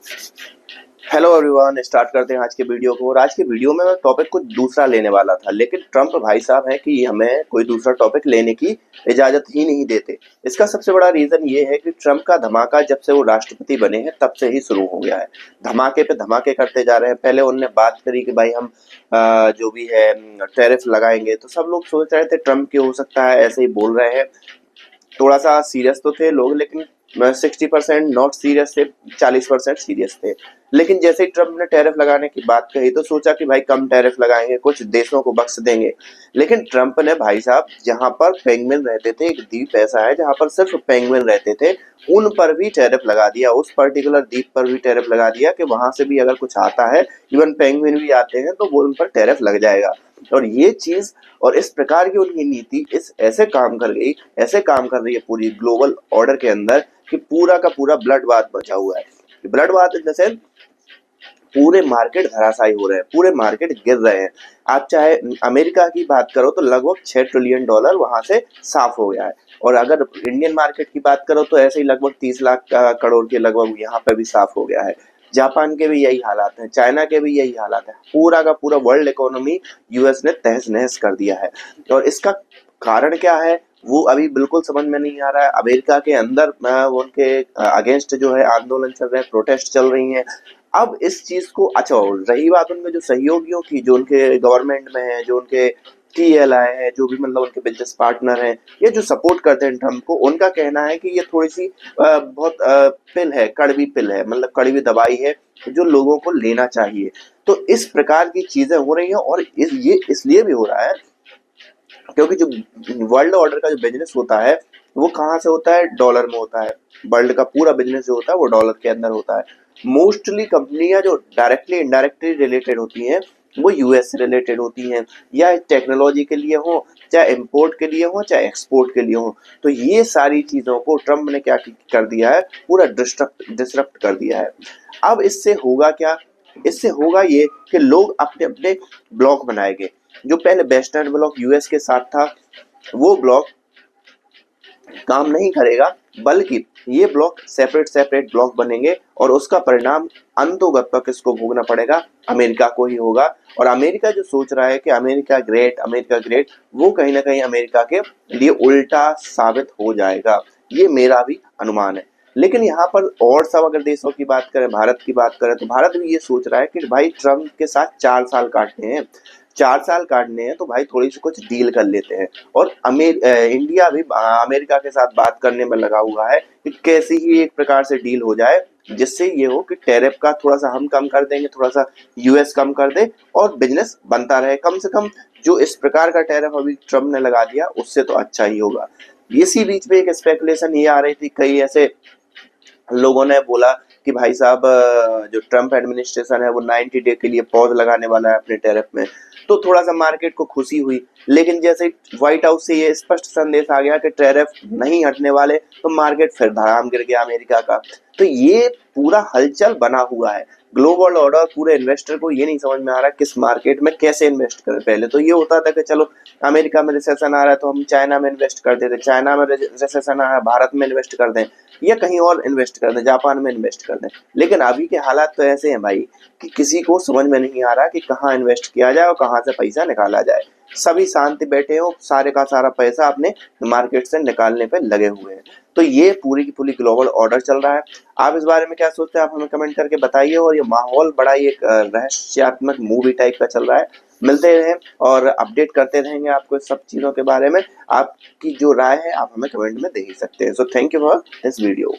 Hello everyone, start करते हैं आज के वीडियो को। और आज के वीडियो में मैं टॉपिक कुछ दूसरा लेने वाला था, लेकिन ट्रम्प भाई साहब हैं कि हमें कोई दूसरा टॉपिक लेने की इजाजत ही नहीं देते। इसका सबसे बड़ा रीजन ये है कि ट्रम्प का धमाका जब से वो राष्ट्रपति बने हैं तब से ही शुरू हो गया है। धमाके पे धमाके करते जा रहे हैं। पहले उनने बात करी कि भाई हम जो भी है टैरिफ लगाएंगे, तो सब लोग सोच रहे थे ट्रम्प के हो सकता है ऐसे ही बोल रहे हैं। थोड़ा सा सीरियस तो थे लोग, लेकिन 60% नॉट सीरियस थे, 40% सीरियस थे। लेकिन जैसे ही ट्रम्प ने टैरिफ लगाने की बात कही तो सोचा कि भाई कम टैरिफ लगाएंगे, कुछ देशों को बख्श देंगे। लेकिन ट्रम्प ने भाई साहब जहां पर पेंगुइन रहते थे, एक द्वीप ऐसा है जहां पर सिर्फ पेंगुइन रहते थे, उन पर भी टैरिफ लगा दिया। उस पर्टिकुलर द्वीप पर भी टैरिफ लगा दिया कि वहां से भी अगर कुछ आता है, इवन पेंगुइन भी आते हैं, तो वो उन पर टैरिफ लग जाएगा। और ये चीज और इस प्रकार की उनकी नीति इस ऐसे काम कर गई, ऐसे काम कर रही है पूरी ग्लोबल ऑर्डर के अंदर कि पूरा का पूरा ब्लड बाथ बचा हुआ है। Blood bath in the sense पूरे मार्केट धराशायी हो रहे हैं, पूरे मार्केट गिर रहे हैं। आप चाहे अमेरिका की बात करो तो लगभग $6 ट्रिलियन वहां से साफ हो गया है। और अगर इंडियन मार्केट की बात करो तो ऐसे ही लगभग 30 लाख करोड़ के लगभग यहाँ पे भी साफ हो गया है। जापान के भी यही हालात हैं, चाइना के भी यही हालात है। पूरा का पूरा वर्ल्ड इकोनॉमी यूएस ने तहस नहस कर दिया है। और इसका कारण क्या है वो अभी बिल्कुल समझ में नहीं आ रहा है। अमेरिका के अंदर उनके अगेंस्ट जो है आंदोलन चल रहे हैं, प्रोटेस्ट चल रही हैं। अब इस चीज को अच्छा, रही बात उनके जो सहयोगियों की, जो उनके गवर्नमेंट में है, जो उनके TLI है, जो भी मतलब उनके बिजनेस पार्टनर हैं, ये जो सपोर्ट करते हैं ट्रम्प को, उनका कहना है कि ये थोड़ी सी बहुत पिल है, कड़वी पिल है, मतलब कड़वी दवाई है जो लोगों को लेना चाहिए। तो इस प्रकार की चीजें हो रही हैं। और ये इसलिए भी हो रहा है क्योंकि जो वर्ल्ड ऑर्डर का जो बिजनेस होता है वो कहाँ से होता है? डॉलर में होता है। वर्ल्ड का पूरा बिजनेस जो होता है वो डॉलर के अंदर होता है। मोस्टली कंपनियां जो डायरेक्टली इनडायरेक्टली रिलेटेड होती हैं वो यूएस से रिलेटेड होती हैं, या टेक्नोलॉजी के लिए हो, चाहे इंपोर्ट के लिए हो, चाहे एक्सपोर्ट के लिए हो। तो ये सारी चीजों को ट्रम्प ने क्या कर दिया है, पूरा डिसरप्ट कर दिया है। अब इससे होगा क्या? इससे होगा ये कि लोग अपने अपने ब्लॉक बनाएंगे। जो पहले वेस्टर्न ब्लॉक यूएस के साथ था वो ब्लॉक काम नहीं करेगा, बल्कि ये ब्लॉक सेपरेट सेपरेट ब्लॉक बनेंगे। और उसका परिणाम अंतोगत किसको भोगना पड़ेगा? अमेरिका को ही होगा। और अमेरिका जो सोच रहा है कि अमेरिका ग्रेट, अमेरिका ग्रेट, वो कहीं ना कहीं अमेरिका के लिए उल्टा साबित हो जाएगा। ये मेरा भी अनुमान है। लेकिन यहाँ पर और सब अगर देशों की बात करें, भारत की बात करें, तो भारत भी ये सोच रहा है कि भाई ट्रम्प के साथ 4 साल काटने हैं, 4 साल काटने हैं, तो भाई थोड़ी सी कुछ डील कर लेते हैं। और इंडिया भी अमेरिका के साथ बात करने में लगा हुआ है कि कैसी ही एक प्रकार से डील हो जाए जिससे ये हो कि टैरिफ का थोड़ा सा हम कम कर देंगे, थोड़ा सा यूएस कम कर दे और बिजनेस बनता रहे। कम से कम जो इस प्रकार का टैरिफ अभी ट्रम्प ने लगा दिया उससे तो अच्छा ही होगा। इसी बीच में एक स्पेकुलेशन ये आ रही थी, कई ऐसे लोगों ने बोला कि भाई साहब जो ट्रम्प एडमिनिस्ट्रेशन है वो 90 डे के लिए पॉज लगाने वाला है अपने टैरिफ में। तो थोड़ा सा मार्केट को खुशी हुई। लेकिन जैसे व्हाइट हाउस से ये स्पष्ट संदेश आ गया कि टैरिफ नहीं हटने वाले, तो मार्केट फिर धड़ाम गिर गया अमेरिका का। तो ये पूरा हलचल बना हुआ है ग्लोबल ऑर्डर। पूरे इन्वेस्टर को ये नहीं समझ में आ रहा किस मार्केट में कैसे इन्वेस्ट करें। पहले तो ये होता था कि चलो अमेरिका में रिसेशन आ रहा है तो हम चाइना में इन्वेस्ट कर देते, चाइना में रिसेशन आ रहा है भारत में इन्वेस्ट कर दें, या कहीं और इन्वेस्ट कर दें, जापान में इन्वेस्ट कर दें। लेकिन अभी के हालात तो ऐसे हैं भाई कि किसी को समझ में नहीं आ रहा कि कहाँ इन्वेस्ट किया जाए और कहाँ से पैसा निकाला जाए। सभी शांति बैठे हो, सारे का सारा पैसा अपने मार्केट से निकालने पे लगे हुए हैं। तो ये पूरी की पूरी ग्लोबल ऑर्डर चल रहा है। आप इस बारे में क्या सोचते हैं? आप हमें कमेंट करके बताइए। और ये माहौल बड़ा ही एक रहस्यात्मक मूवी टाइप का चल रहा है। मिलते हैं और अपडेट करते रहेंगे आपको इस सब चीजों के बारे में। आपकी जो राय है आप हमें कमेंट में दे ही सकते हैं। So thank you for this video.